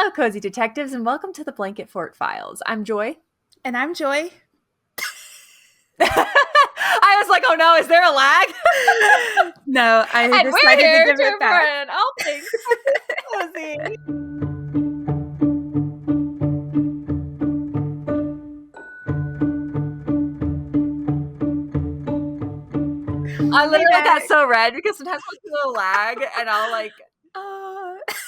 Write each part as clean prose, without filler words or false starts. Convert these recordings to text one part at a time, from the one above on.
Hello, Cozy Detectives, and welcome to the Blanket Fort Files. I'm Joy. And I'm Joy. I was like, oh no, is there a lag? No, I and decided we're to give it back. For all things cozy. I literally got so red because sometimes I'll do a lag and I'll like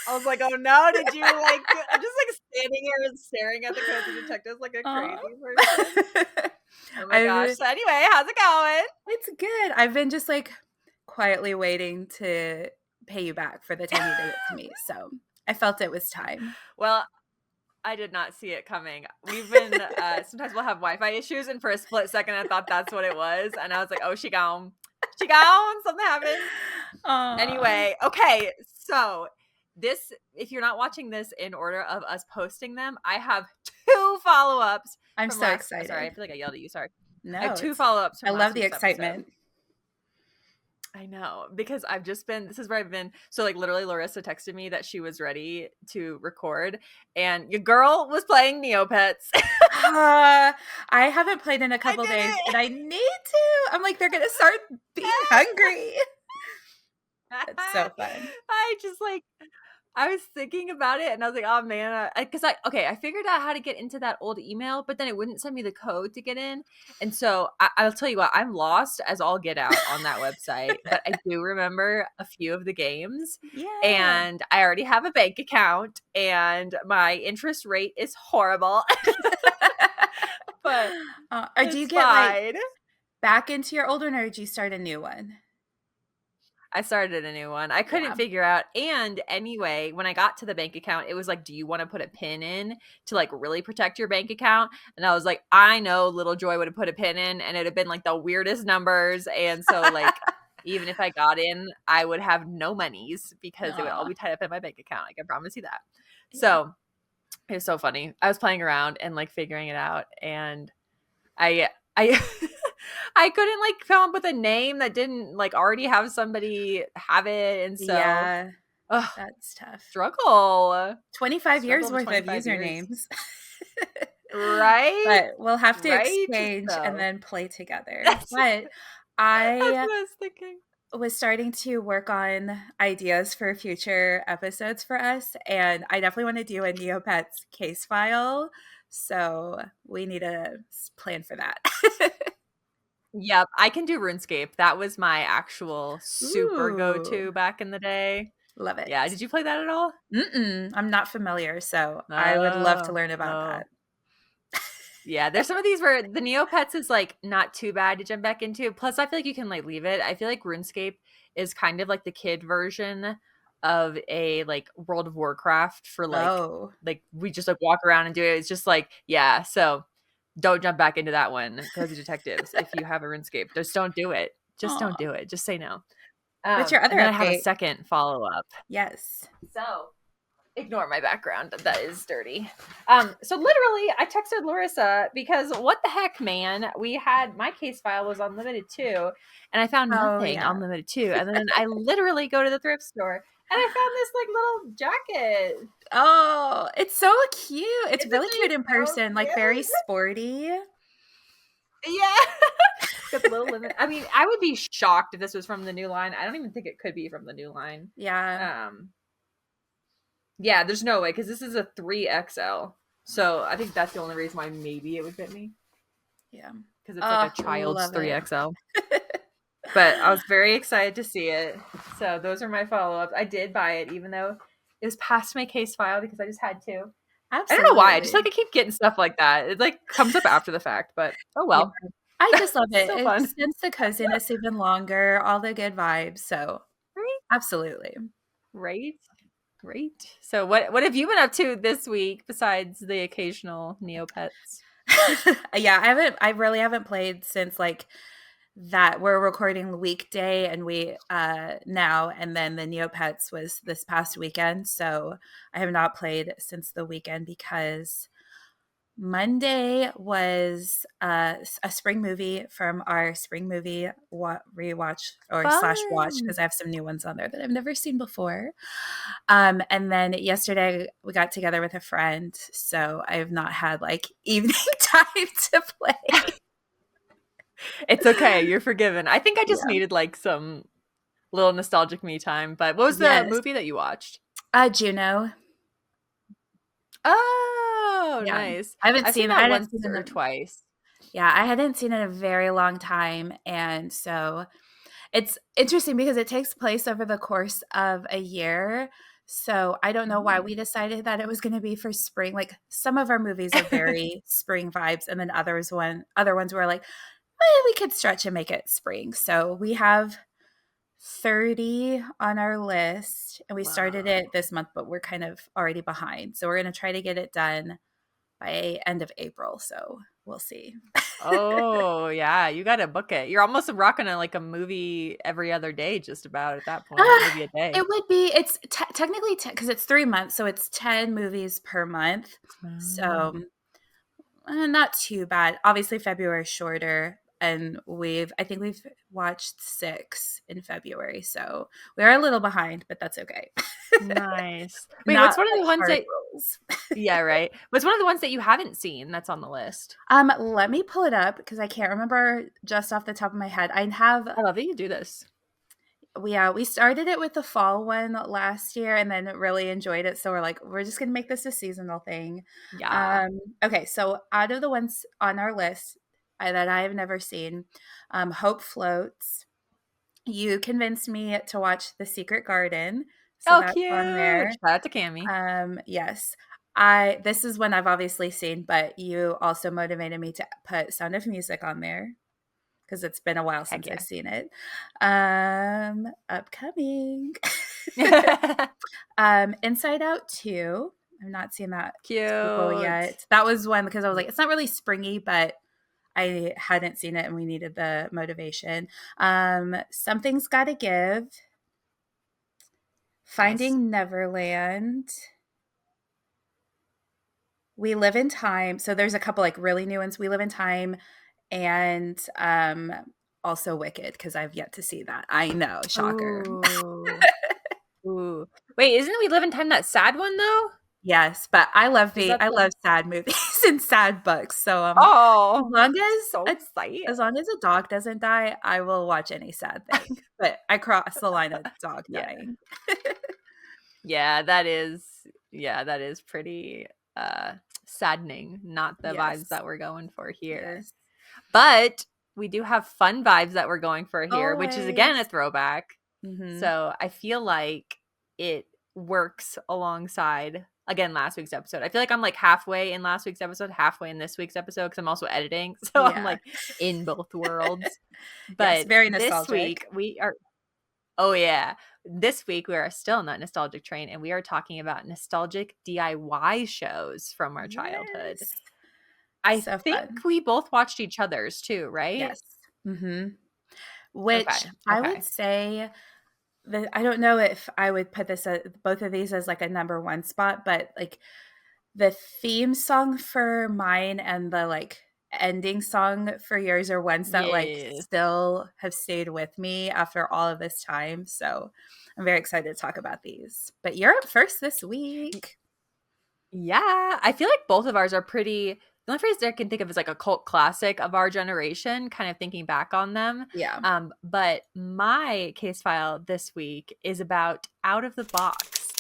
I was like, oh no, did you like I'm just like standing here and staring at the Cozy Detectives like a crazy person. Oh my gosh. So anyway, how's it going? It's good. I've been just like quietly waiting to pay you back for the time you did it to me. So I felt it was time. Well, I did not see it coming. We've been sometimes we'll have Wi-Fi issues, and for a split second I thought that's what it was, and I was like, oh, she gone. Something happened. Anyway, okay, so this, if you're not watching this in order of us posting them, I have 2 follow-ups. I'm so excited. Sorry, I feel like I yelled at you. Sorry. No, I have 2 follow-ups from I love last the excitement. episode. I know, because this is where I've been. So like literally Larisa texted me that she was ready to record and your girl was playing Neopets. I haven't played in a couple days and I need to. I'm like, they're going to start being hungry. It's so fun. I was thinking about it and I was like, oh man, because I figured out how to get into that old email, but then it wouldn't send me the code to get in. And so I'll tell you what, I'm lost as all get out on that website, but I do remember a few of the games. Yeah. And I already have a bank account and my interest rate is horrible. But or do you get like back into your old one or did you start a new one? I started a new one. I couldn't figure out. And anyway, when I got to the bank account, it was like, do you want to put a pin in to like really protect your bank account? And I was like, I know little Joy would have put a pin in and it'd have been like the weirdest numbers. And so like, even if I got in, I would have no monies because it would all be tied up in my bank account. I can promise you that. Yeah. So it was so funny. I was playing around and like figuring it out. And I I couldn't like come up with a name that didn't like already have somebody have it, and so that's tough. Struggle. 25 years worth of usernames, right? But we'll have to exchange and then play together. But that's what I was thinking. Was starting to work on ideas for future episodes for us, and I definitely want to do a Neopets case file. So we need a plan for that. Yep, I can do RuneScape. That was my actual super go-to back in the day. Love it. Yeah, did you play that at all? I'm not familiar, so I would love to learn about that. Yeah, there's some of these where the Neopets is like not too bad to jump back into. Plus, I feel like you can like leave it. I feel like RuneScape is kind of like the kid version of a like World of Warcraft for like we just like walk around and do it. It's just like, yeah, so don't jump back into that one, Cozy Detectives. If you have a RuneScape, just don't do it. Just don't do it. Just say no. What's your other update? I have a second follow-up. Yes. So ignore my background. That is dirty. So literally I texted Larisa because what the heck, man, my case file was unlimited too. And I found nothing unlimited too. And then I literally go to the thrift store and I found this like little jacket. Oh, it's so cute. It's really cute in person, like very sporty. Yeah. It's a little limit. I mean, I would be shocked if this was from the new line. I don't even think it could be from the new line. Yeah. Yeah, there's no way because this is a 3XL. So I think that's the only reason why maybe it would fit me. Yeah. Because it's like a child's 3XL. But I was very excited to see it. So those are my follow-ups. I did buy it even though it was past my case file because I just had to. Absolutely. I don't know why. I just like I keep getting stuff like that. It like comes up after the fact, but oh well. Yeah. I just love it. So it fun. extends the coziness even longer, all the good vibes. So absolutely. Right. So what have you been up to this week besides the occasional Neopets? Yeah, I really haven't played since like that. We're recording the weekday and we now, and then the Neopets was this past weekend. So I have not played since the weekend because Monday was a spring movie from our spring movie rewatch or slash watch Fun. because I have some new ones on there that I've never seen before. And then yesterday we got together with a friend, so I have not had like evening time to play. It's okay. You're forgiven. I think I just Yeah. needed like some little nostalgic me time. But what was the Yes. movie that you watched? Juno. Oh, Yeah. nice. I haven't I've seen seen I that hadn't once seen it or in twice. yeah, I hadn't seen it in a very long time, and so it's interesting because it takes place over the course of a year. So I don't know why Mm. we decided that it was going to be for spring. Like some of our movies are very spring vibes, and then other ones were like, we could stretch and make it spring. So we have 30 on our list, and we started Wow. it this month, but we're kind of already behind. So we're going to try to get it done by end of April. So we'll see. Oh, yeah, you gotta book it. You're almost rocking like a movie every other day just about at that point, maybe a day. It would be it's technically because it's 3 months, so it's 10 movies per month. Oh. So not too bad. Obviously, February is shorter, and I think we've watched 6 in February, so we're a little behind, but that's okay. Nice. Wait, what's Not one of like the ones hard that rules. yeah, right. What's one of the ones that you haven't seen that's on the list? Let me pull it up because I can't remember just off the top of my head. I have I love that you do this. we started it with the fall one last year and then really enjoyed it. So we're like, we're just gonna make this a seasonal thing. Yeah. Okay, so out of the ones on our list that I have never seen, Hope Floats. You convinced me to watch The Secret Garden, so Oh, that's on cute. there. Shout out to Cammy. Yes. I This is one I've obviously seen, but you also motivated me to put Sound of Music on there because it's been a while Heck since I've yeah. seen it. Upcoming. Inside Out 2. I've not seen that sequel Cute. yet. That was one because I was like, it's not really springy, but I hadn't seen it and we needed the motivation. Something's Gotta Give. Nice. Finding Neverland. We Live in Time. So there's a couple like really new ones. We Live in Time and also Wicked because I've yet to see that. I know, shocker. Ooh. Ooh. Wait, isn't We Live in Time that sad one though? Yes, but Is that I the love sad movies and sad books. So as Oh, long so sad. as long as a dog doesn't die, I will watch any sad thing. But I cross the line of dog Yeah. dying. Yeah, that is pretty saddening, not the vibes Yes. that we're going for here. Yes. But we do have fun vibes that we're going for here, which is again a Always. throwback. Mhm. So I feel like it works alongside again last week's episode. I feel like I'm like halfway in last week's episode, halfway in this week's episode because I'm also editing. So I'm Yeah. like in both worlds. Yes, But very this nostalgic. week we are oh yeah. This week we are still on that nostalgic train and we are talking about nostalgic DIY shows from our childhood. Yes. I So think fun. we both watched each other's too, right? Yes. Mhm. Which Okay. I would Okay. say that I don't know if I would put both of these as like a number one spot, but like the theme song for mine and the like ending song for yours are ones that like Yeah. still have stayed with me after all of this time. So I'm very excited to talk about these. But you're up first this week. Yeah, I feel like both of ours are pretty the only phrase that I can think of is like a cult classic of our generation, kind of thinking back on them. Yeah. But my case file this week is about Out of the Box,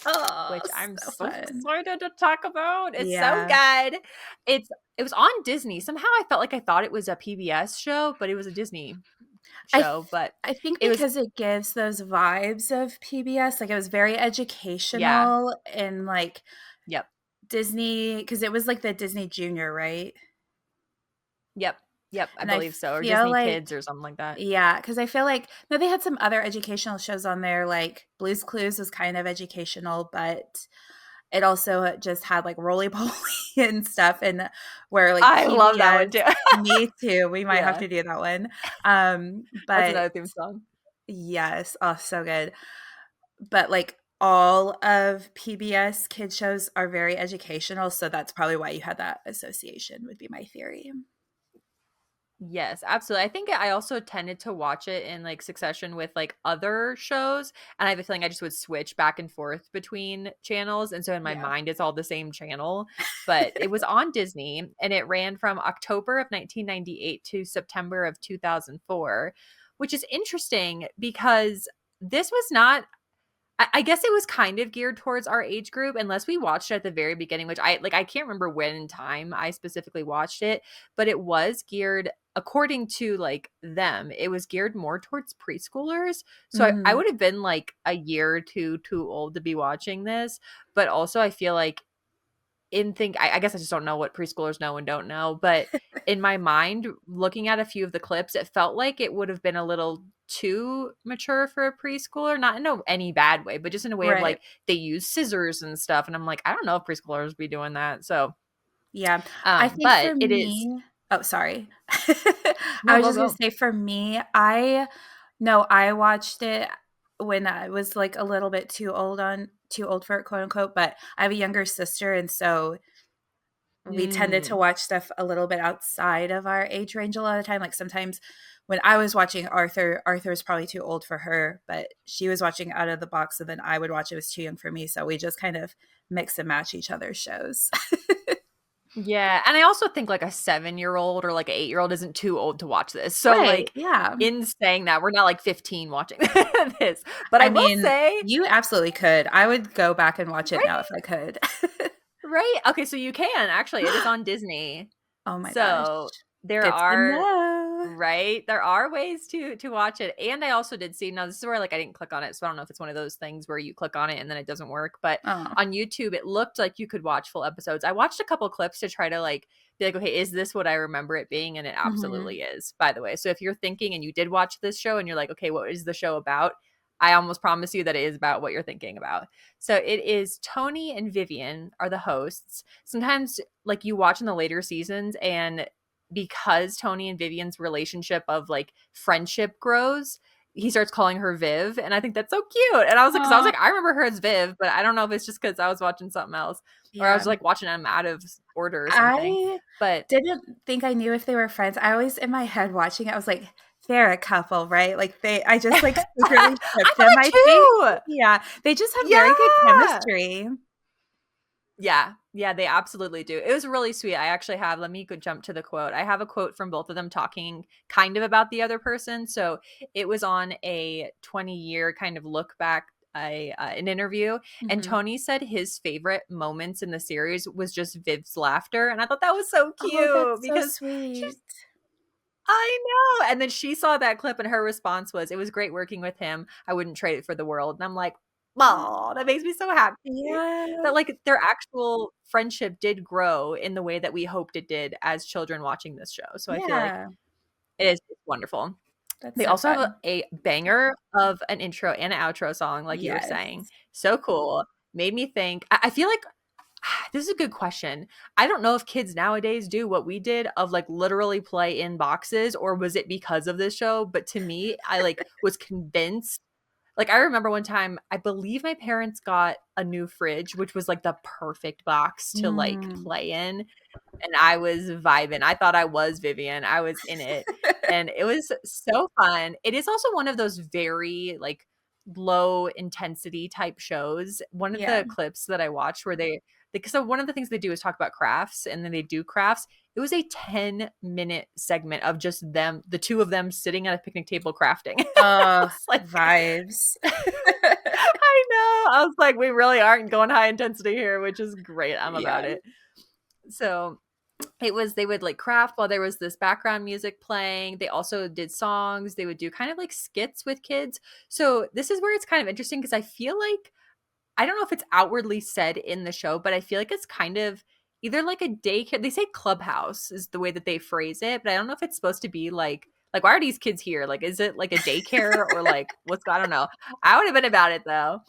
Oh, which I'm so so fun. excited to talk about. It's so Yeah. good. It was on Disney. Somehow I felt like I thought it was a PBS show, but it was a Disney I show. But I think it was because it gives those vibes of PBS, like, it was very yeah. educational and, like, Yep. Disney because it was, like, the Disney Junior, right? Yep. Yep. I And I believe so. Or feel Disney like Kids or something like that. yeah, because I feel like no, they had some other educational shows on there, like, Blue's Clues was kind of educational, but it also just had, like, Roly Poly and stuff, and where, like, I love that PBS one too. me too, we might have Yeah. to do that one. That's But another theme song. yes, oh, so good. But, like, all of PBS kids shows are very educational, so that's probably why you had that association, would be my theory. Yes, absolutely. I think I also tended to watch it in like succession with like other shows. And I have a feeling I just would switch back and forth between channels. And so in my Yeah. mind, it's all the same channel. But it was on Disney and it ran from October of 1998 to September of 2004, which is interesting because this was not, I guess it was kind of geared towards our age group, unless we watched it at the very beginning, which I can't remember when in time I specifically watched it, but it was geared according to like them. It was geared more towards preschoolers. So I Mhm. would have been like a year or two too old to be watching this, but also I feel like I guess I just don't know what preschoolers know and don't know, but in my mind, looking at a few of the clips, it felt like it would have been a little too mature for a preschooler, not in any bad way, but just in a way of Right. like they use scissors and stuff. And I'm like, I don't know if preschoolers be doing that. So, Yeah. I think but for it is. me, oh, sorry. I No, was go, just gonna go. say for me, I no, I watched it when I was like a little bit too old for it, quote unquote, but I have a younger sister, and so we tended to Mm. watch stuff a little bit outside of our age range a lot of the time. Like sometimes when I was watching Arthur was probably too old for her, but she was watching Out of the Box, and then I would watch it was too young for me. So we just kind of mix and match each other's shows. Yeah, and I also think like a 7-year-old or like an 8-year-old isn't too old to watch this. So Right. like Yeah. in saying that, we're not like 15 watching this. But I I will mean, say, you absolutely could. I would go back and watch it now right? if I could. Right? Okay, so you can actually. It is on Disney. Oh my gosh. So there Good to are know. right? There are ways to watch it. And I also did see, now this is where like I didn't click on it, so I don't know if it's one of those things where you click on it and then it doesn't work, but Oh. on YouTube it looked like you could watch full episodes. I watched a couple clips to try to like be like, okay, is this what I remember it being? And it Mhm. absolutely is, by the way. So if you're thinking and you did watch this show and you're like, okay, what is the show about? I almost promise you that it is about what you're thinking about. So it is Tony and Vivian are the hosts. Sometimes like you watch in the later seasons and because Tony and Vivian's relationship of like friendship grows, he starts calling her Viv. And I think that's so cute. And I was like, because I was Aw. like, I remember her as Viv, but I don't know if it's just because I was watching something else or I Yeah. was like watching them out of order or something. I But didn't think I knew if they were friends. I always in my head watching it, I was like, they're a couple, right? Like I just like secretly I shipped thought them, it I think. too. Yeah. They just have very good Yeah. chemistry. Yeah. Yeah, they absolutely do. It was really sweet. I actually have, let me go jump to the quote. I have a quote from both of them talking kind of about the other person. So it was on a 20-year kind of look back, an interview. And Mhm. Tony said his favorite moments in the series was just Viv's laughter. And I thought that was so Oh, cute that's so because she's, sweet. I know. And then she saw that clip and her response was, it was great working with him. I wouldn't trade it for the world. And I'm like, oh, that Aw. makes me so happy Yeah. that like their actual friendship did grow in the way that we hoped it did as children watching this show. So I feel like Yeah. it is wonderful. That's They so also have fun. a banger of an intro and an outro song, like you were Yes. saying. So cool. Made me think. I feel like this is a good question. I don't know if kids nowadays do what we did of like literally play in boxes or was it because of this show? But to me, I like was convinced like, I remember one time, I believe my parents got a new fridge, which was like the perfect box to like Mm. play in. And I was vibing. I thought I was Vivian. I was in it. And it was so fun. It is also one of those very like low intensity type shows. One of Yeah. the clips that I watched where so one of the things they do is talk about crafts and then they do crafts. It was a 10-minute segment of just them, the two of them sitting at a picnic table crafting. It's like Vibes. I know. I was like, we really aren't going high intensity here, which is great. I'm about Yeah. it. So it was they would like craft while there was this background music playing. They also did songs. They would do kind of like skits with kids. So this is where it's kind of interesting because I feel like I don't know if it's outwardly said in the show, but I feel like it's kind of either like a daycare. They say clubhouse is the way that they phrase it, but I don't know if it's supposed to be like why are these kids here? Like, is it like a daycare or like I don't know. I would have been about it though.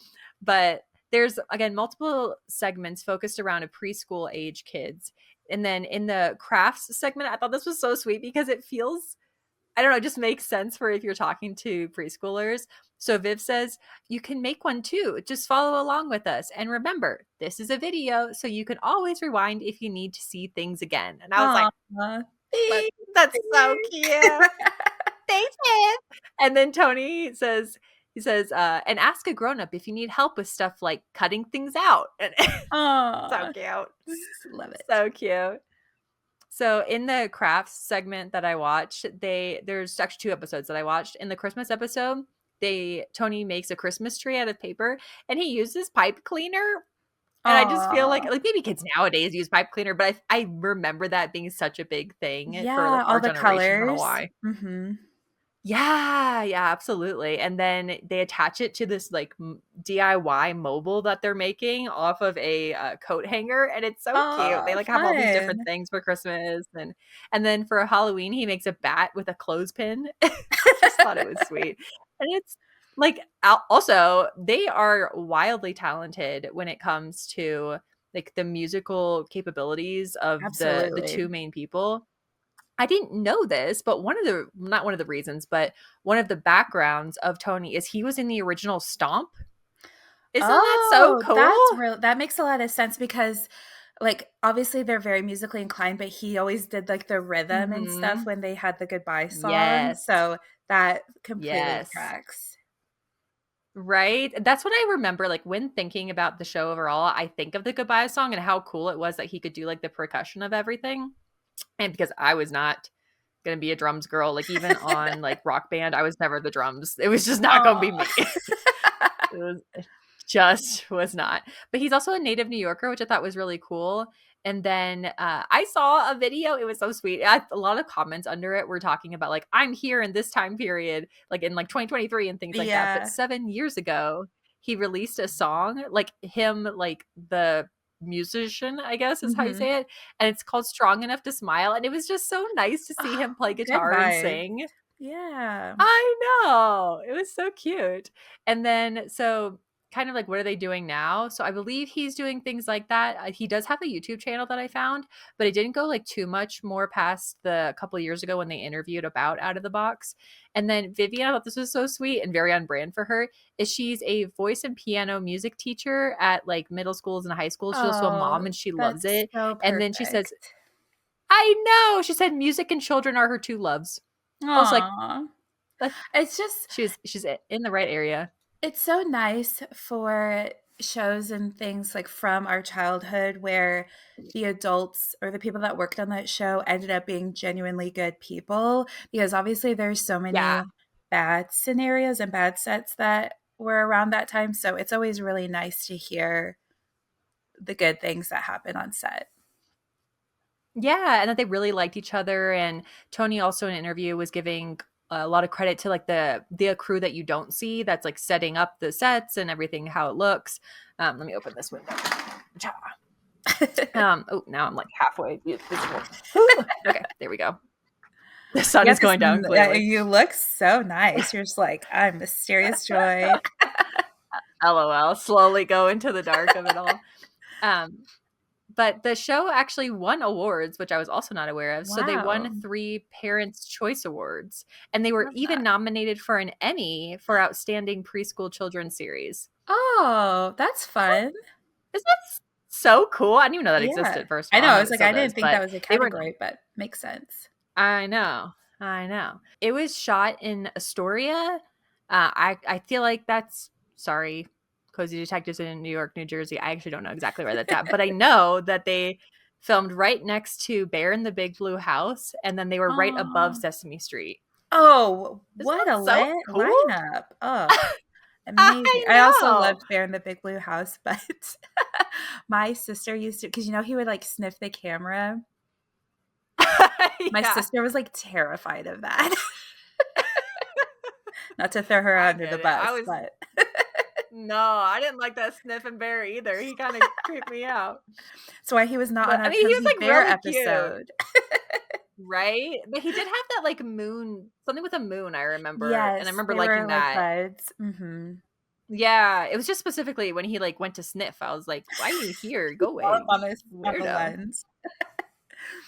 But there's again multiple segments focused around a preschool age kids. And then in the crafts segment, I thought this was so sweet because it feels I don't know, it just makes sense for if you're talking to preschoolers. So Viv says, you can make one too. Just follow along with us. And remember, this is a video, so you can always rewind if you need to see things again. And I was like, Aw, but thanks, that's so cute. thanks. Thanks, Viv. And then Tony says, he says, and ask a grown up if you need help with stuff like cutting things out. And so Aw, cute. love it. So cute. So in the crafts segment that I watched, there's actually 2 episodes that I watched. In the Christmas episode, Tony makes a Christmas tree out of paper and he uses pipe cleaner. And I just feel Aw. like maybe kids nowadays use pipe cleaner, but I remember that being such a big thing for like Yeah, all our the generation. I don't know colors. why. Mhm. Yeah, yeah, absolutely. And then they attach it to this like DIY mobile that they're making off of a coat hanger, and it's so cute. They Aw, like have all these different fun. things for Christmas, and then for Halloween he makes a bat with a clothespin. I just thought it was sweet, and it's like also they are wildly talented when it comes to like the musical capabilities of the Absolutely. 2 main people. I didn't know this, but not one of the reasons, but one of the backgrounds of Tony is he was in the original Stomp. Isn't that so Oh, cool? that makes a lot of sense because, like, obviously they're very musically inclined, but he always did, like, the rhythm and stuff Mhm. when they had the goodbye song, Yes. so that completely Yes. tracks. Right? That's what I remember, like, when thinking about the show overall, I think of the Goodbye song and how cool it was that he could do, like, the percussion of everything, and because I was not gonna be a drums girl, like, even on, like, Rock Band, I was never the drums. It was just not gonna be Aw. me. It just was not. But he's also a native New Yorker, which I thought was really cool. And then I saw a video. It was so sweet. A lot of comments under it were talking about like I'm here in this time period, like in like 2023 and things like that. But Yeah. 7 years ago, he released a song, like him, like the musician, I guess is how you Mhm. say it. And it's called Strong Enough to Smile. And it was just so nice to see Oh, him play good guitar and vibes. sing. Yeah. I know. It was so cute. And then so kind of like what are they doing now? So I believe he's doing things like that. He does have a YouTube channel that I found, but it didn't go like too much more past the couple of years ago when they interviewed about Out of the Box. And then Vivian, I thought this was so sweet and very on brand for her, is she's a voice and piano music teacher at like middle schools and high schools. She's also a mom Oh, and she loves that's it. so And then she says, perfect. I know. She said music and children are her 2 loves. I was like, Aw. that It's just she's in the right area. it's so nice for shows and things like from our childhood where the adults or the people that worked on that show ended up being genuinely good people because obviously there's so Yeah. many bad scenarios and bad sets that were around that time. So it's always really nice to hear the good things that happen on set. Yeah, and that they really liked each other, and Tony also in an interview was giving a lot of credit to, like, the crew that you don't see that's, like, setting up the sets and everything, how it looks. Let me open this window. Oh, now I'm, like, halfway visible. Okay, there we go. The sun You is got this, going down clearly. you look so nice. You're just like, I'm mysterious joy. LOL, slowly go into the dark of it all. Um, But the show actually won awards, which I was also not aware of. So they won Wow. 3 Parents' Choice Awards, and they were Love even that. nominated for an Emmy for Outstanding Preschool Children's Series. Oh, that's fun. Isn't that so cool? I didn't even know that Yeah. existed, first of I all. I know, don't I know was if it like, still I does, didn't think that but was a they were category, but makes sense. I know. I know. It was shot in Astoria. I feel like that's sorry, Cozy Detectives in New York, New Jersey. I actually don't know exactly where that's at, but I know that they filmed right next to Bear in the Big Blue House, and then they were right above Oh. Sesame Street. Oh, Isn't what that a so cool? lineup. Oh, amazing. I I also know. loved Bear in the Big Blue House, but my sister used to, because he would like sniff the camera. My Yeah, sister was like terrified of that. Not to throw her I under the get it. I bus, was but no, I didn't like that sniffing bear either. He kind of creeped me out. that's why he was not on But I our mean, he was Cozy like Bear really cute. episode. Right? But he did have that, like, moon something with a moon, I remember, and I Yes, remember they were liking like that. buds. Mhm. Yeah, it was just specifically when he, like, went to sniff, I was like, "Why are you here? Go away, On this on the weirdo." lens.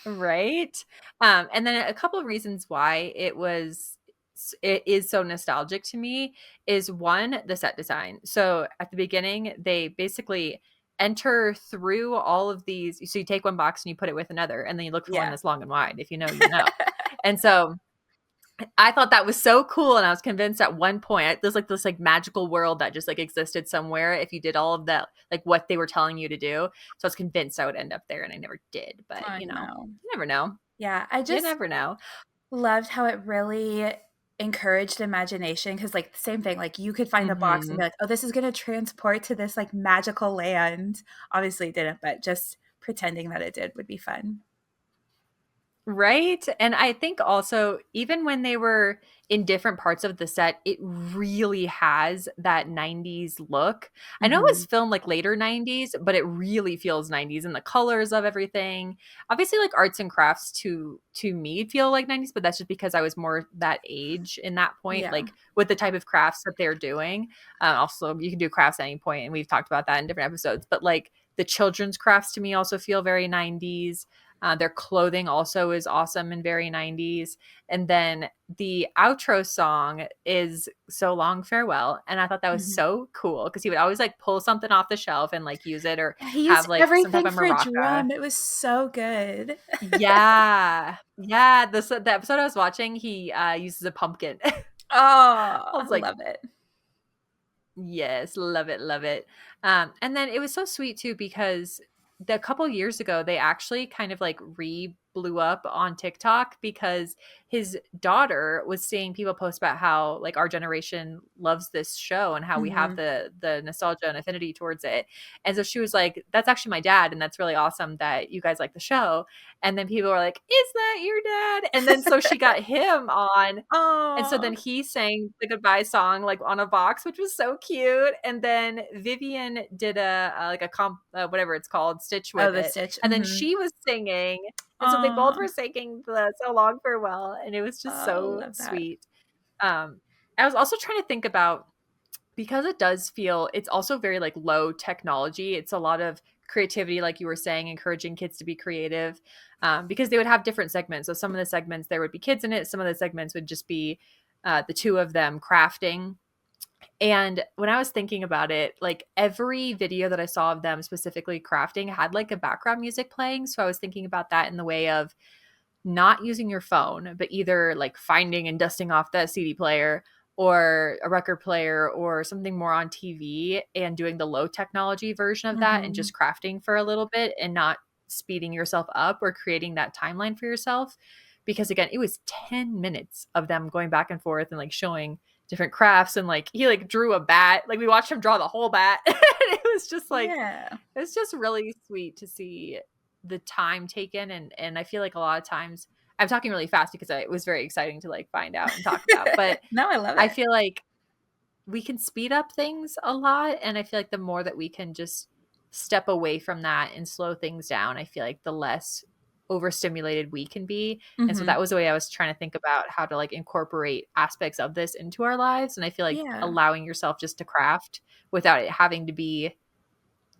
Right? And then a couple of reasons why it was it is so nostalgic to me is one, the set design. So at the beginning, they basically enter through all of these. So you take one box and you put it with another, and then you look for one Yeah. that's long and wide. If you know, you know. And so I thought that was so cool, and I was convinced at one point there's like this like magical world that just like existed somewhere if you did all of that, like what they were telling you to do. So I was convinced I would end up there, and I never did. But I know. you never know. Yeah, I You just never know. loved how it really encouraged imagination because, like, the same thing, like, you could find a box and be Hmm. like, "Oh, this is gonna transport to this, like, magical land." Obviously, it didn't, but just pretending that it did would be fun. Right? And I think also, even when they were in different parts of the set, it really has that 90s look. I know it was Mhm. filmed like later 90s, but it really feels 90s and the colors of everything. Obviously, like arts and crafts to me feel like 90s, but that's just because I was more that age in that point, Yeah. like with the type of crafts that they're doing. Also, you can do crafts at any point, and we've talked about that in different episodes, but like the children's crafts to me also feel very 90s. Their clothing also is awesome and very 90s. And then the outro song is So Long Farewell. And I thought that was Mhm. so cool because he would always like pull something off the shelf and like use it or Yeah, he have used like some type everything of for a maraca. drum, it was so good. Yeah. Yeah. The episode I was watching, he uses a pumpkin. I Oh, I was like, love it. yes, love it, love it. And then it was so sweet too because the couple years ago they actually kind of like re blew up on TikTok because his daughter was seeing people post about how like our generation loves this show and how we have Mhm. the nostalgia and affinity towards it. And so she was like, "That's actually my dad, and that's really awesome that you guys like the show." And then people were like, "Is that your dad?" And then so she got him on, and so then Oh. he sang the goodbye song like on a box, which was so cute. And then Vivian did a like a comp, whatever it's called, stitch Oh, with the it. stitch, And then mhm. she was singing, and so they both Aw. were singing the "So Long Farewell," and it was just Oh, so love that. sweet. I was also trying to think about, because it does feel it's also very like low technology. It's a lot of creativity, like you were saying, encouraging kids to be creative, because they would have different segments. So some of the segments there would be kids in it. Some of the segments would just be the two of them crafting. And when I was thinking about it, like every video that I saw of them specifically crafting had like a background music playing. So I was thinking about that in the way of not using your phone, but either like finding and dusting off that CD player or a record player or something more on TV and doing the low technology version of that and Mhm. just crafting for a little bit and not speeding yourself up or creating that timeline for yourself. Because again, it was 10 minutes of them going back and forth and like showing different crafts, and like he like drew a bat. Like we watched him draw the whole bat. And it was just like, Yeah. it's just really sweet to see the time taken. And I feel like a lot of times I'm talking really fast because it was very exciting to like find out and talk about. But No, I love I it. feel like we can speed up things a lot, and I feel like the more that we can just step away from that and slow things down, I feel like the less overstimulated we can be. And so Mhm. that was the way I was trying to think about how to like incorporate aspects of this into our lives. And I feel like Yeah. allowing yourself just to craft without it having to be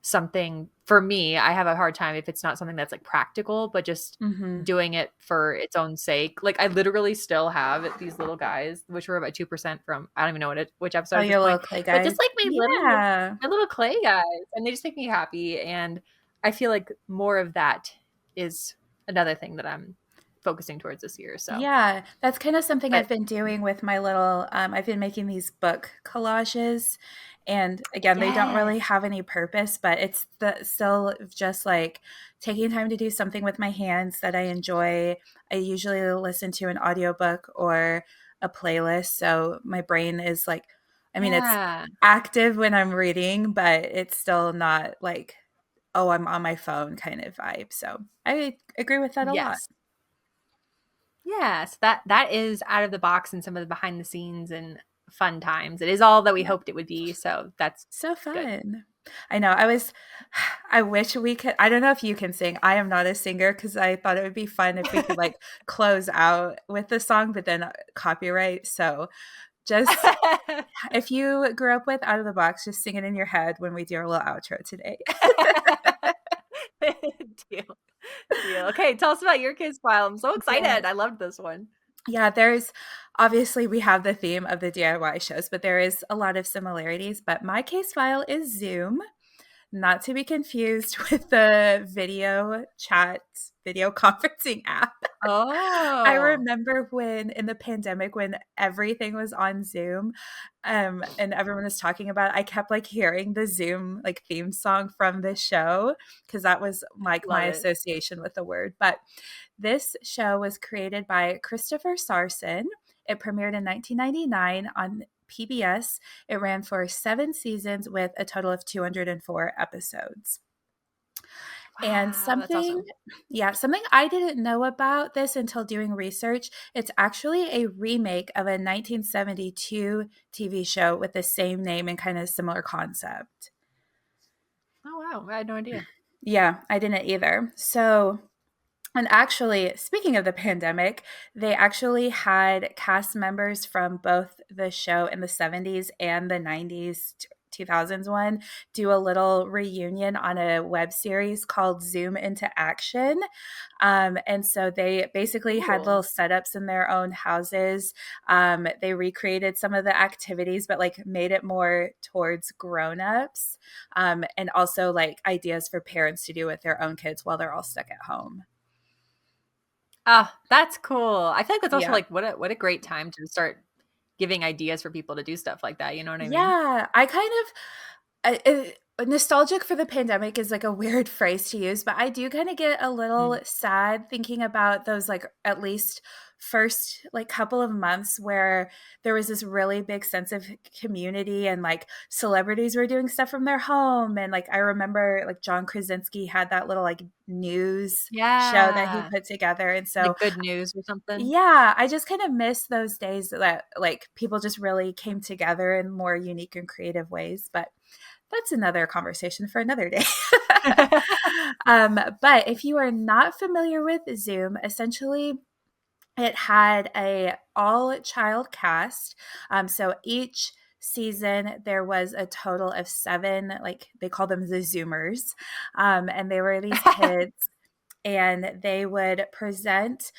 something, for me, I have a hard time if it's not something that's like practical, but just Mhm. doing it for its own sake. Like I literally still have these little guys, which were about 2% from, I don't even know which episode Oh, at this your point, little clay but guys. just like Yeah. my little clay guys, and they just make me happy. And I feel like more of that is another thing that I'm focusing towards this year. So, Yeah, that's kind of something but I've been doing with my little I've been making these book collages, and again, they don't really yes. have any purpose, but it's the still just like taking time to do something with my hands that I enjoy. I usually listen to an audiobook or a playlist, so my brain is like, I mean, it's Yeah. active when I'm reading, but it's still not like, oh, I'm on my phone kind of vibe. So, I agree with that a lot. Yes. Yes, that is out of the box and some of the behind the scenes and fun times. It is all that we Yeah. hoped it would be, so that's So good. fun. I know. I wish we could. I don't know if you can sing. I am not a singer because I thought it would be fun if we could like close out with the song, but then copyright. So just if you grew up with Out of the Box, just sing it in your head when we do our little outro today. Deal. Deal. Okay, tell us about your kids file. I'm so Yeah. excited. I loved this one. Yeah, there's obviously we have the theme of the DIY shows, but there is a lot of similarities. But my case file is Zoom, not to be confused with the video chat, video conferencing app. I Oh, remember when in the pandemic when everything was on Zoom, and everyone was talking about it, I kept like hearing the Zoom like theme song from the show because that was like my love it. association with the word. But this show was created by Christopher Sarson. It premiered in 1999 on PBS. It ran for 7 seasons with a total of 204 episodes. And Wow, that's something, awesome. yeah, something I didn't know about this until doing research, it's actually a remake of a 1972 TV show with the same name and kind of similar concept. Oh, wow. I had no idea. Yeah, I didn't either. So, and actually, speaking of the pandemic, they actually had cast members from both the show in the 70s and the 90s, 2000s one, do a little reunion on a web series called Zoom into Action. And so they basically had little Cool. setups in their own houses. They recreated some of the activities, but like made it more towards grown-ups, and also like ideas for parents to do with their own kids while they're all stuck at home. Ah, that's cool. I feel like that's also Yeah. like what a great time to start giving ideas for people to do stuff like that. You know what I mean? Yeah. I kind of nostalgic for the pandemic is like a weird phrase to use, but I do kind of get a little Mm. sad thinking about those like at least first like couple of months where there was this really big sense of community and like celebrities were doing stuff from their home, and like I remember like John Krasinski had that little like news show that he Yeah. put together, and so Like good news or something. yeah, I just kind of miss those days that like people just really came together in more unique and creative ways, but that's another conversation for another day. But if you are not familiar with Zoom, essentially it had a all child cast. So each season there was a total of seven, like they call them the Zoomers, and they were these kids, and they would present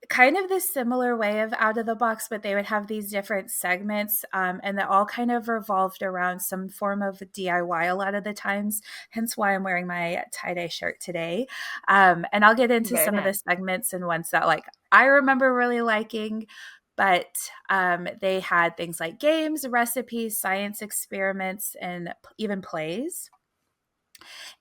kind of the similar way of out of the box, but they would have these different segments, and they all kind of revolved around some form of DIY a lot of the times, hence why I'm wearing my tie-dye shirt today. And I'll get into Very some of the nice. segments and ones that like I remember really liking, but they had things like games, recipes, science experiments, and even plays.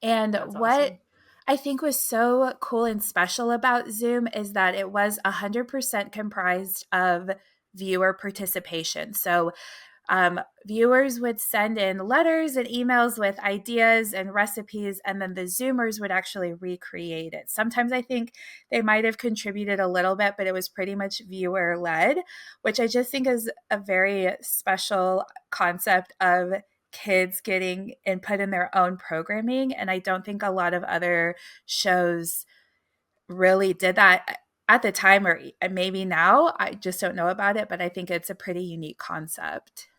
And That's what awesome. I think was so cool and special about Zoom is that it was 100% comprised of viewer participation. So viewers would send in letters and emails with ideas and recipes, and then the Zoomers would actually recreate it. Sometimes I think they might have contributed a little bit, but it was pretty much viewer led, which I just think is a very special concept of kids getting input in their own programming. And I don't think a lot of other shows really did that at the time, or maybe now. I just don't know about it, but I think it's a pretty unique concept.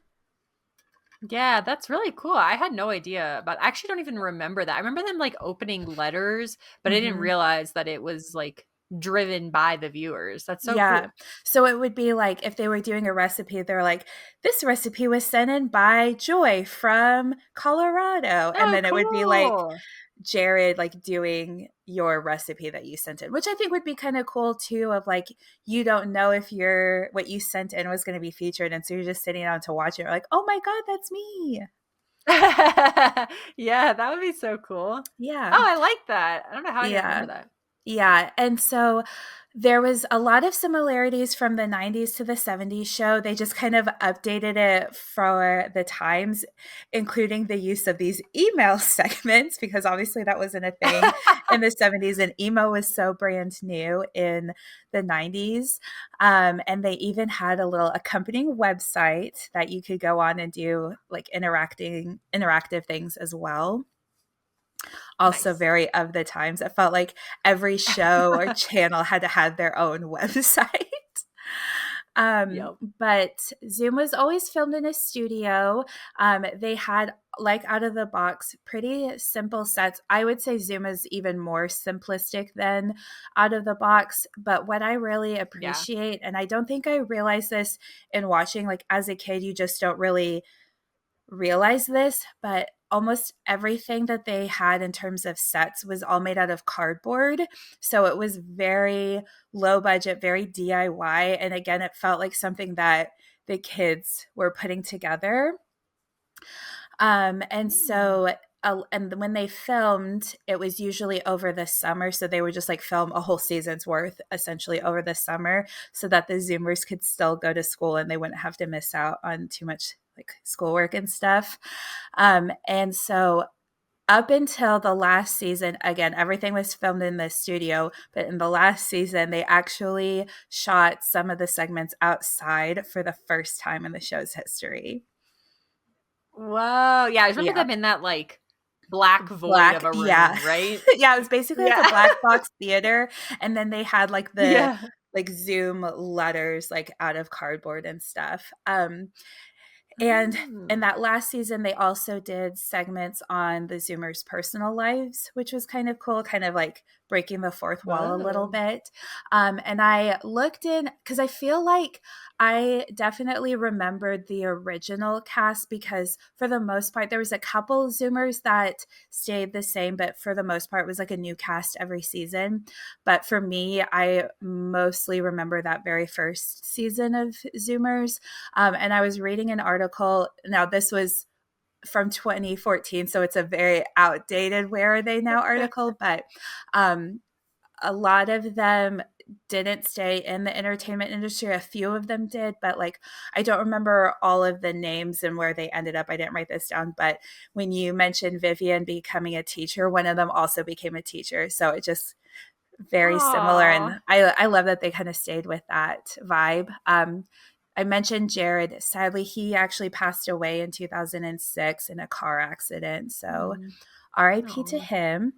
Yeah, that's really cool. I had no idea about I actually don't even remember that. I remember them like opening letters, but I didn't Hmm. realize that it was like driven by the viewers. That's so Yeah. cool. So it would be like if they were doing a recipe, they're like, this recipe was sent in by Joy from Colorado. And Oh, then it would be like cool. Jared like doing your recipe that you sent in, which I think would be kind of cool too. Of like, you don't know if your what you sent in was going to be featured. And so you're just sitting down to watch it. You're like, oh my God, that's me. Yeah, that would be so cool. Yeah. Oh, I like that. I don't know how I didn't Yeah. remember that. Yeah, and so there was a lot of similarities from the 90s to the 70s show. They just kind of updated it for the times, including the use of these email segments, because obviously that wasn't a thing in the 70s, and email was so brand new in the 90s. And they even had a little accompanying website that you could go on and do like interactive things as well, also Nice. very of the times. It felt like every show or channel had to have their own website. Yep. But Zoom was always filmed in a studio. They had, like, out of the box, pretty simple sets. I would say Zoom is even more simplistic than out of the box. But what I really Yeah. appreciate, and I don't think I realized this in watching, like, as a kid, you just don't really realize this, but almost everything that they had in terms of sets was all made out of cardboard. So it was very low budget, very DIY. And again, it felt like something that the kids were putting together. And Mm. so, and when they filmed, it was usually over the summer. So they would just like film a whole season's worth essentially over the summer so that the Zoomers could still go to school and they wouldn't have to miss out on too much like schoolwork and stuff. And so up until the last season, again, everything was filmed in the studio, but in the last season, they actually shot some of the segments outside for the first time in the show's history. Whoa. Yeah, I remember Yeah. them in that like black void of Black, a yeah. room, right? Yeah, it was basically like a Yeah. black box theater, and then they had, like, the, Yeah. like, Zoom letters, like, out of cardboard and stuff, and in Mm. that last season, they also did segments on the Zoomers' personal lives, which was kind of cool, kind of like breaking the fourth wall a little Whoa. bit. And I looked in because I feel like I definitely remembered the original cast because for the most part, there was a couple Zoomers that stayed the same, but for the most part, it was like a new cast every season. But for me, I mostly remember that very first season of Zoomers. And I was reading an article. Now, this was from 2014, so it's a very outdated "Where Are They Now" article, but um, a lot of them didn't stay in the entertainment industry. A few of them did, but like I don't remember all of the names and where they ended up. I didn't write this down, but when you mentioned Vivian becoming a teacher, one of them also became a teacher. So it just very similar, Aw. and I love that they kind of stayed with that vibe. I mentioned Jared. Sadly, he actually passed away in 2006 in a car accident. So, Mm. RIP to Aw. him.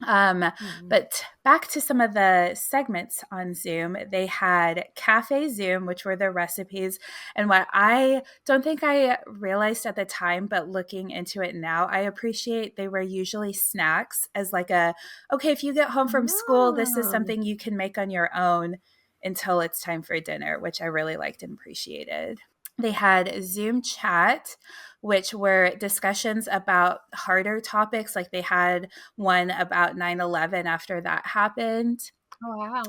Um, Mm. but back to some of the segments on Zoom, they had Cafe Zoom, which were the recipes. And what I don't think I realized at the time, but looking into it now, I appreciate they were usually snacks as like a, okay, if you get home from school, this is Ah. something you can make on your own until it's time for dinner, which I really liked and appreciated. They had Zoom chat, which were discussions about harder topics. Like they had one about 9/11 after that happened. Oh, wow.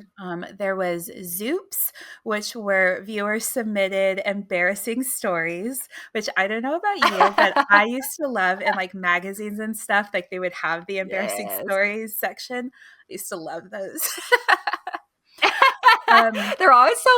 There was Zoops, which were viewers submitted embarrassing stories, which I don't know about you, but I used to love in like magazines and stuff, like they would have the embarrassing Yes. stories section. I used to love those. um, They're always so,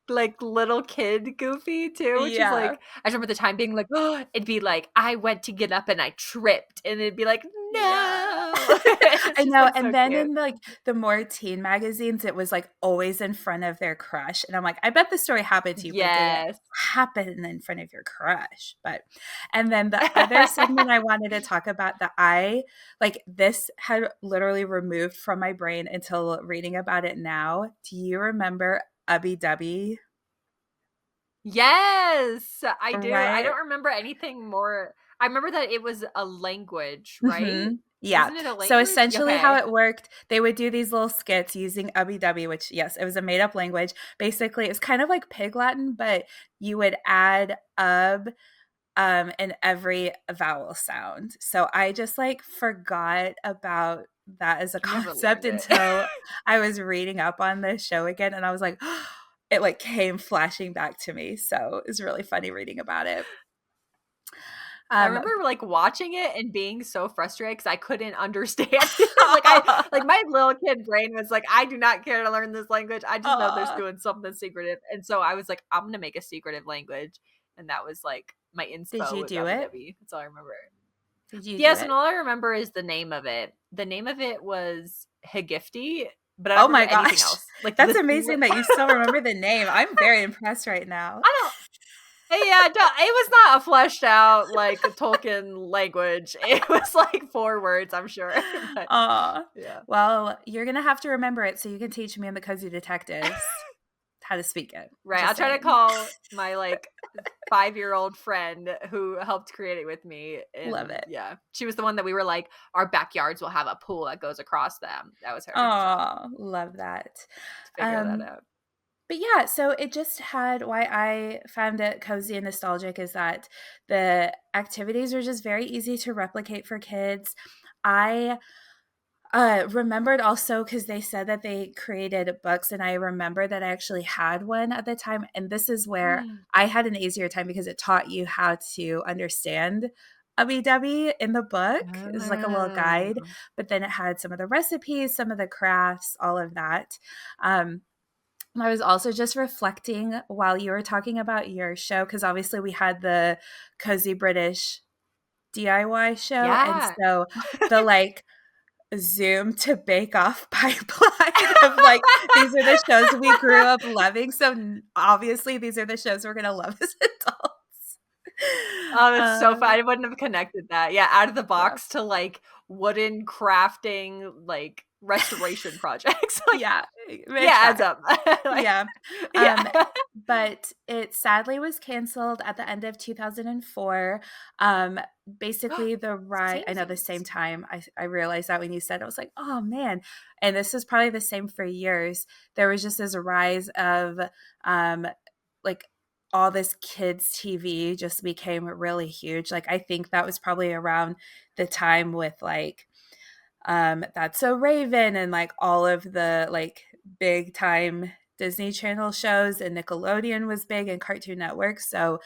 like, little kid goofy too, which is, yeah. like I remember the time being like, it'd be like, "I went to get up and I tripped," and it'd be like, Yeah. "No." It's I just, know, like, and so then cute. in, like, the more teen magazines, it was, like, always in front of their crush, and I'm like, "I bet the story happened to you, but did it Yes. happen in front of your crush?" But and then the other segment I wanted to talk about that I like, this had literally removed from my brain until reading about it now. Do you remember Ubby Dubby? Yes, I do. I Right? don't remember anything more. I remember that it was a language, right? Mhm. Yeah. Wasn't it a So language? essentially how Okay. it worked, they would do these little skits using Ubby Dubby, which yes, it was a made up language. Basically, it's kind of like Pig Latin, but you would add in every vowel sound. So I just like forgot about that as a I never concept learned it. until I was reading up on the show again, and I was like, it like came flashing back to me. So it was really funny reading about it. I Um, remember, like, watching it and being so frustrated because I couldn't understand it. Like, my little kid brain was like, "I do not care to learn this language. I just know there's Aw. doing something secretive." And so I was like, "I'm gonna make a secretive language." And that was, like, my Did inspo you was do it? "ubby-dubby." That's all I remember. Did you do Yes, and it? all I remember is the name of it. The name of it was Hagifty, but I Oh don't my remember anything gosh. else. Like, That's the 2 amazing that you still remember the name. I'm very impressed right now. I don't yeah, no, it was not a fleshed out, like, Tolkien language. It was, like, 4 words, I'm sure, but Aw. yeah. Well, you're gonna have to remember it so you can teach me and the Cozy Detectives. how to speak it. Right. Just I'll try to saying. call my like 5-year-old friend who helped create it with me. Love And it. yeah, she was the one that we were like, our backyards will have a pool that goes across them. That was her. So Oh, love that. to figure that Um, out. but yeah, so it just had why I found it cozy and nostalgic is that the activities are just very easy to replicate for kids. I remembered also because they said that they created books, and I remember that I actually had one at the time. And this is where I had an easier time because it taught you how to understand Ubby in the book. It was like a little guide, Oh. but then it had some of the recipes, some of the crafts, all of that. Um, I was also just reflecting while you were talking about your show, because obviously we had the Cozy British DIY show. And Yeah. so the like Zoom to Bake Off pipeline of like, these are the shows we grew up loving. So obviously these are the shows we're going to love as adults. Oh, that's so Uh, fun. I wouldn't have connected that. Yeah, out of the yeah. box to like wooden crafting, like restoration projects. Like, Yeah. It yeah, makes adds sense. up. Like, Yeah. yeah. Um, but it sadly was canceled at the end of 2004. Um, Basically, I know the same Samesies. time I realized that when you said it, I was like, oh man. And this is probably the same for years. There was just this rise of um, like all this kids' TV just became really huge. Like, I think that was probably around the time with like, That's So Raven and like all of the like big time Disney Channel shows, and Nickelodeon was big and Cartoon Network. So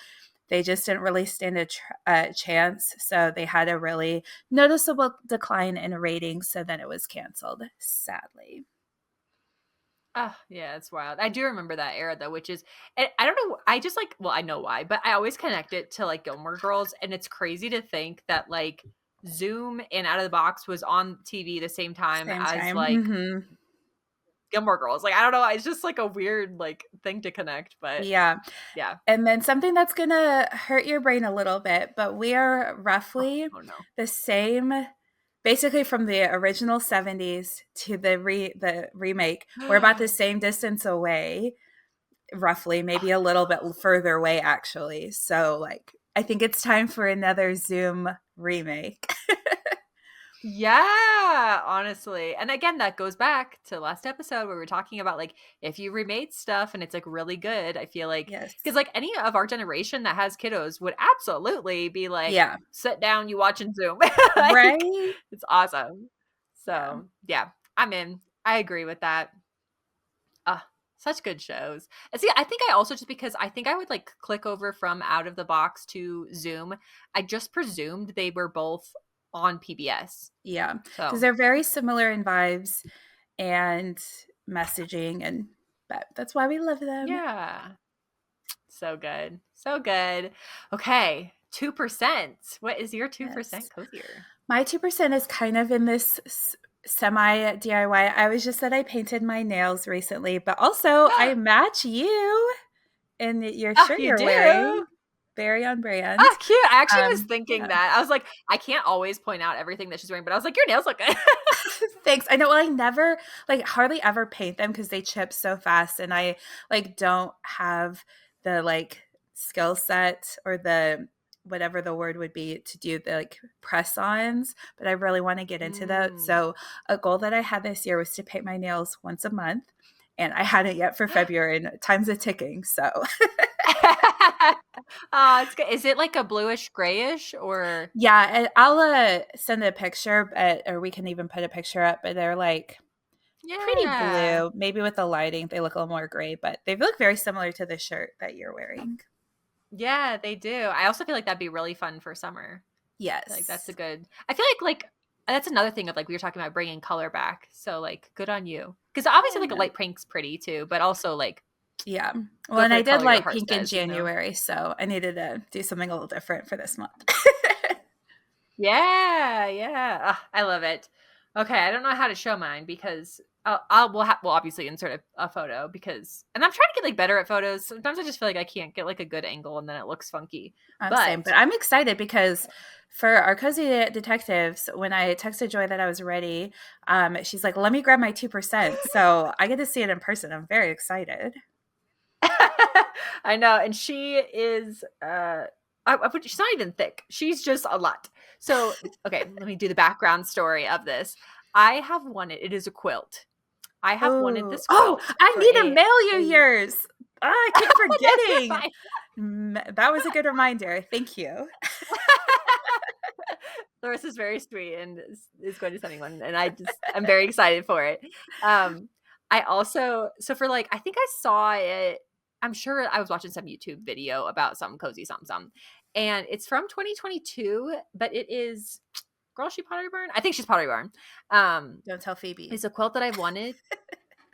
they just didn't really stand a chance. So they had a really noticeable decline in ratings. So then it was canceled, sadly. Oh, yeah, it's wild. I do remember that era though, which is, and I don't know, I just like, well, I know why, but I always connect it to like Gilmore Girls, and it's crazy to think that like Zoom and Out of the Box was on TV the same time Same as time. like Mm-hmm. Gilmore Girls. Like, I don't know, it's just like a weird like thing to connect, but Yeah. yeah. And then something that's going to hurt your brain a little bit, but we are Oh, roughly oh no. the same, basically from the original 70s to the remake. We're about the same distance away, roughly, maybe a little bit further away actually. So like I think it's time for another Zoom remake. Yeah, honestly. And again, that goes back to last episode where we were talking about like if you remade stuff and it's like really good, I feel like because Yes. like any of our generation that has kiddos would absolutely be like, Yeah. sit down, you watch and Zoom. Like Right? it's awesome. Yeah. So yeah, I'm in. I agree with that. Ah, such good shows. And see, I think I also just because I think I would like click over from Out of the Box to Zoom. I just presumed they were both on PBS. Yeah. Because So they're very similar in vibes and messaging, and but that's why we love them. yeah. So good. So good. Okay. 2%. What is your 2% Yes. cozier? My 2% is kind of in this semi DIY. I was just that I painted my nails recently, but also I match you in your Oh, shirt you you're wearing. do? Very on brand. Oh, cute. I actually was thinking Yeah. that. I was like, I can't always point out everything that she's wearing, but I was like, your nails look good. Thanks. I know. Well, I never like hardly ever paint them because they chip so fast, and I like don't have the like skill set or the whatever the word would be to do the like press ons, but I really want to get into that. Mm. So a goal that I had this year was to paint my nails once a month, and I hadn't yet for February, and time's a ticking. So Oh, it's good. Is it like a bluish grayish or yeah, and I'll send a picture, or we can even put a picture up, but they're like pretty yeah. blue. Maybe with the lighting, they look a little more gray, but they look very similar to the shirt that you're wearing. Yeah, they do. I also feel like that'd be really fun for summer. Like that's a Yes. good. I feel like that's another thing of like we were talking about bringing color back. So like good on you. Because obviously like a Yeah. light pink's pretty too, but also like Yeah. Well, go and for I the did color your light heart pink in says. January, so I needed to do something a little different for this month. Yeah, yeah. Ugh, I love it. Okay, I don't know how to show mine because we'll obviously insert a photo because and I'm trying to get like better at photos. Sometimes I just feel like I can't get like a good angle and then it looks funky. Same, But but I'm excited because for our cozy detectives, when I texted Joy that I was ready, she's like, "Let me grab my 2%." So I get to see it in person. I'm very excited. I know, and she is she's not even thick. She's just a lot. So, okay, let me do the background story of this. I have wanted it is a quilt. I have wanted Oh. this Oh, quilt I for need to mail you a yours. I keep that's forgetting. fine. That was a good reminder. Thank you. Larissa's very sweet and is going to send me one, and I'm very excited for it. I also so for like I think I saw it. I'm sure I was watching some YouTube video about something cozy something, and it's from 2022, but it is girl. She Pottery Barn. I think she's Pottery Barn. Don't tell Phoebe. It's a quilt that I've wanted.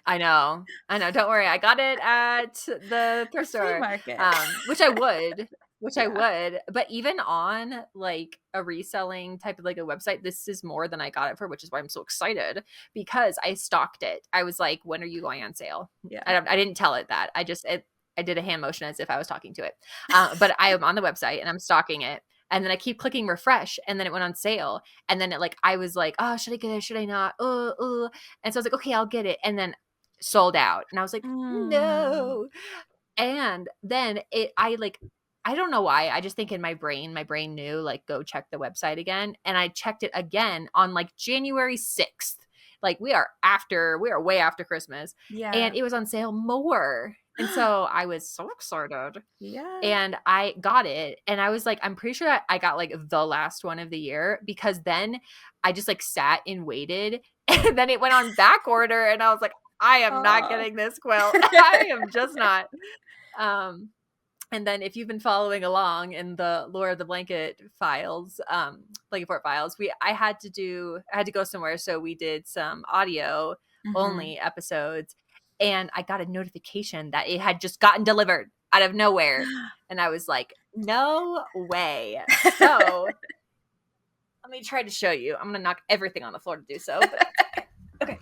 I know. I know. Don't worry. I got it at the thrift Flea store, market. which I would, which I Yeah. would. But even on like a reselling type of like a website, this is more than I got it for, which is why I'm so excited because I stalked it. I was like, "When are you going on sale?" Yeah. I didn't tell it that. I did a hand motion as if I was talking to it. But I am on the website and I'm stalking it. And then I keep clicking refresh, and then it went on sale. And then it like I was like, "Oh, should I get it? Should I not?" And so I was like, "Okay, I'll get it." And then sold out. And I was like, Mm. no. And then I don't know why. I just think in my brain knew like go check the website again. And I checked it again on like January 6th. Like we are way after Christmas. Yeah. And it was on sale more. And so I was so excited. Yeah. And I got it. And I was like, I'm pretty sure I got like the last one of the year because then I just like sat and waited. And then it went on back order. And I was like, I am not Oh. getting this quilt. I am just not. Um, and then if you've been following along in the Lore of the Blanket files, Blanket Fort files, I had to go somewhere. So we did some audio Mhm. only episodes and I got a notification that it had just gotten delivered out of nowhere. And I was like, no way. So let me try to show you. I'm going to knock everything on the floor to do so, but that's okay. Okay.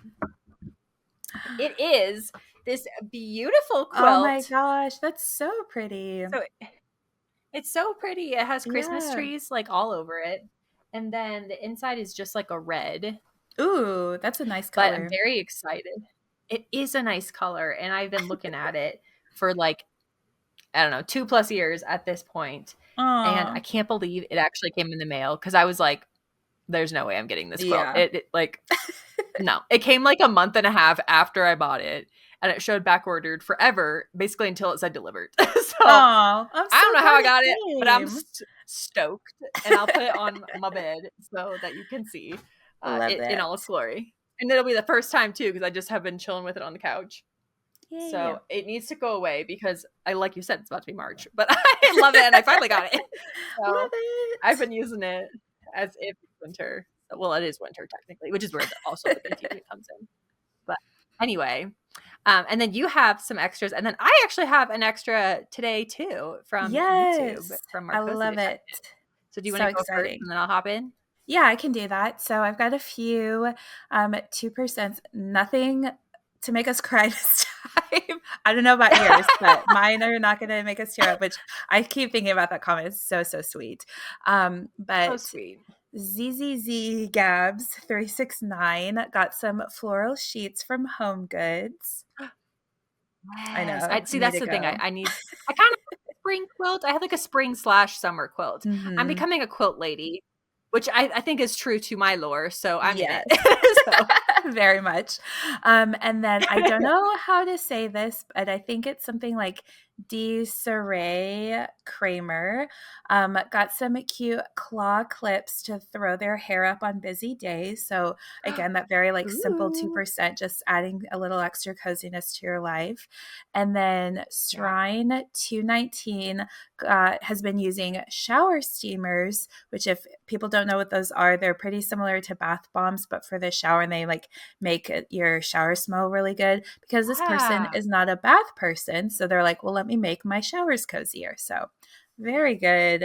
It is this beautiful Oh my quilt. gosh, that's so pretty. So it's so pretty. It has Christmas Yeah. trees like all over it. And then the inside is just like a red, Ooh, that's a nice but I'm color. very excited. It is a nice color and I've been looking at it for like I don't know, 2+ years at this point. And Aw. I can't believe it actually came in the mail cuz I was like there's no way I'm getting this quilt. Yeah. It like no. It came like a month and a half after I bought it and it showed back ordered forever basically until it said delivered. So Oh, I'm I don't so know how glad I got it, it but I'm came. stoked, and I'll put it on my bed so that you can see Love it in all its it. glory. And it'll be the first time too, because I just have been chilling with it on the couch. Yay. So it needs to go away because I, like you said, it's about to be March, but I love it and I finally got it. Love So I've it. been using it as if it's winter. Well, it is winter technically, which is where also the confusion comes in. But anyway, and then you have some extras, and then I actually have an extra today too from YouTube Yes, from our I cozy love it. detective. So do you want So to go first, exciting. and then I'll hop in? Yeah, I can do that. So I've got a few 2%, nothing to make us cry this time. I don't know about yours, but mine are not going to make us tear up, which I keep thinking about that comment. It's so, so sweet. So But sweet. ZZZ Gabs 369 got some floral sheets from Home Goods. I Yes, know, I see. need That's to the thing. go. I need. I kind of have a spring quilt. I have like a spring/summer quilt. I'm Hmm. becoming a quilt lady, which I think is true to my lore. So I'm in Yes. it. So Very much. And then I don't know how to say this, but I think it's something like Desiree Kramer. Got some cute claw clips to throw their hair up on busy days. So again, that very like simple ooh, 2%, just adding a little extra coziness to your life. And then yeah. Shrine 219 has been using shower steamers, which if people don't know what those are, they're pretty similar to bath bombs, but for the shower, and they like make your shower smell really good because this person Ah, is not a bath person. So they're like, well, let me make my showers cozier. So very good.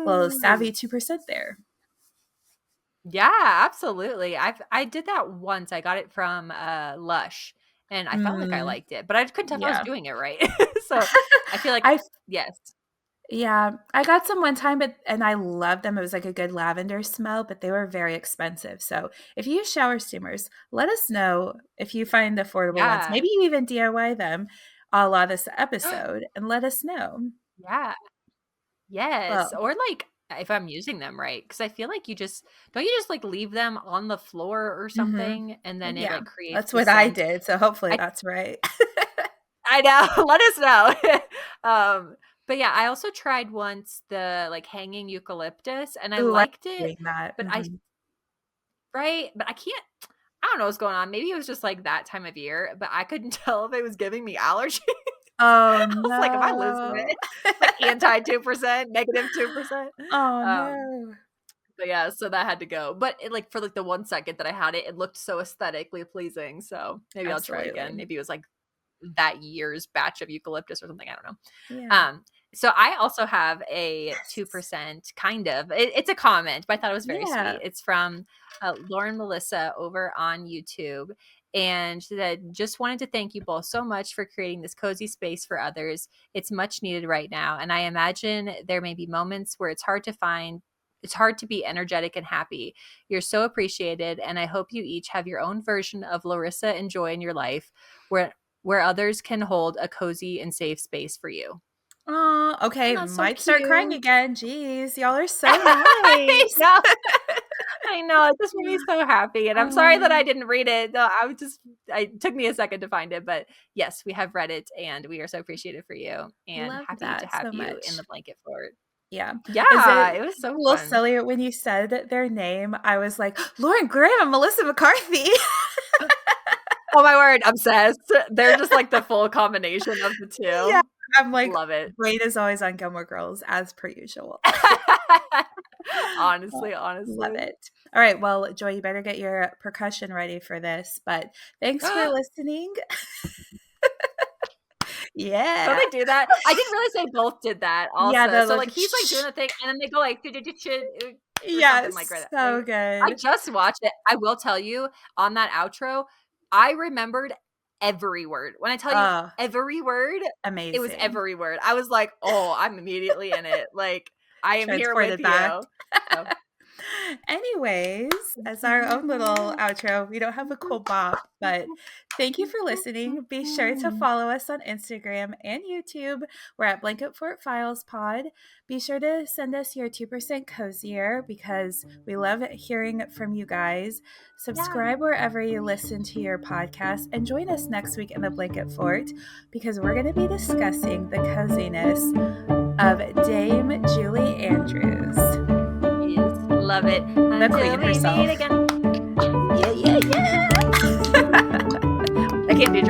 Little ooh. savvy 2% there. Yeah, absolutely. I did that once. I got it from Lush and I felt like I Mm, liked it, but I couldn't tell if I was yeah. doing it right. So I feel like I yes. Yeah, I got some one time, but and I loved them. It was like a good lavender smell, but they were very expensive. So if you use shower steamers, let us know if you find affordable ones. Yeah. Maybe you even DIY them. a la this episode and let us know. Yeah. Yes, Well, or, like, if I'm using them right, because I feel like don't you just, like, leave them on the floor or mhm. something, and then it, Yeah, like, creates that's the what I scent? did, so hopefully I that's right. I know, let us know. But yeah, I also tried once the, like, hanging eucalyptus, and I Ooh, I liked it, doing that. but I Mhm. right? But I don't know what's going on. Maybe it was just, like, that time of year, but I couldn't tell if it was giving me allergies. Oh, I was like, "Am I losing no. it?" Like, anti 2%, negative 2%. Oh, Um, no. but yeah, so that had to go. But it, like, for, like, the 1 second that I had it, it looked so aesthetically pleasing, so maybe I'll try again. Absolutely. Maybe it was, like, that year's batch of eucalyptus or something, I don't know. Yeah. So I also have a Yes. 2% kind of it's a comment, but I thought it was very Yeah. sweet. It's from Lauren Melissa over on YouTube. And she said, just wanted to thank you both so much for creating this cozy space for others. It's much needed right now. And I imagine there may be moments where it's hard to be energetic and happy. You're so appreciated. And I hope you each have your own version of Larissa and joy in your life where others can hold a cozy and safe space for you. Oh, okay, And that's so might start crying cute. again. Jeez, y'all are so I nice. know. I know. It just made me so happy. And I'm sorry that I Oh, didn't read it. No, it took me a second to find it. But yes, we have read it and we are so appreciative for you and love happy to that have so you in much. the blanket fort. Yeah. Is Yeah, it it was a so little fun. silly when you said their name? I was like, Lauren Graham and Melissa McCarthy. Oh my word, obsessed. They're just like the full combination of the Yeah. two. I'm like, Love it. brain is always on Gilmore Girls as per usual. Honestly, Love honestly. it. All right. Well, Joy, you better get your percussion ready for this. But thanks for listening. Don't Yeah. they do that? I didn't realize they both did that Yeah. also. The So, like, like, he's, like, doing the thing, and then they go, like, or yeah, something like that. so I good. just watched it. I will tell you, on that outro, I remembered every word. When I tell you Oh, every word, it was amazing. every word. I was like, "Oh, I'm immediately in it." Like, I am here with Transported back. you. So Anyways, as our own little outro, we don't have a cool bop, but thank you for listening. Be sure to follow us on Instagram and YouTube. We're at Blanket Fort Files Pod. Be sure to send us your 2% cozier because we love hearing from you guys. yeah. Subscribe wherever you listen to your podcast and join us next week in the Blanket Fort because we're going to be discussing the coziness of Dame Julie Andrews, Yes, love it. the queen Until we herself. meet again. Yeah, yeah, yeah. I can't do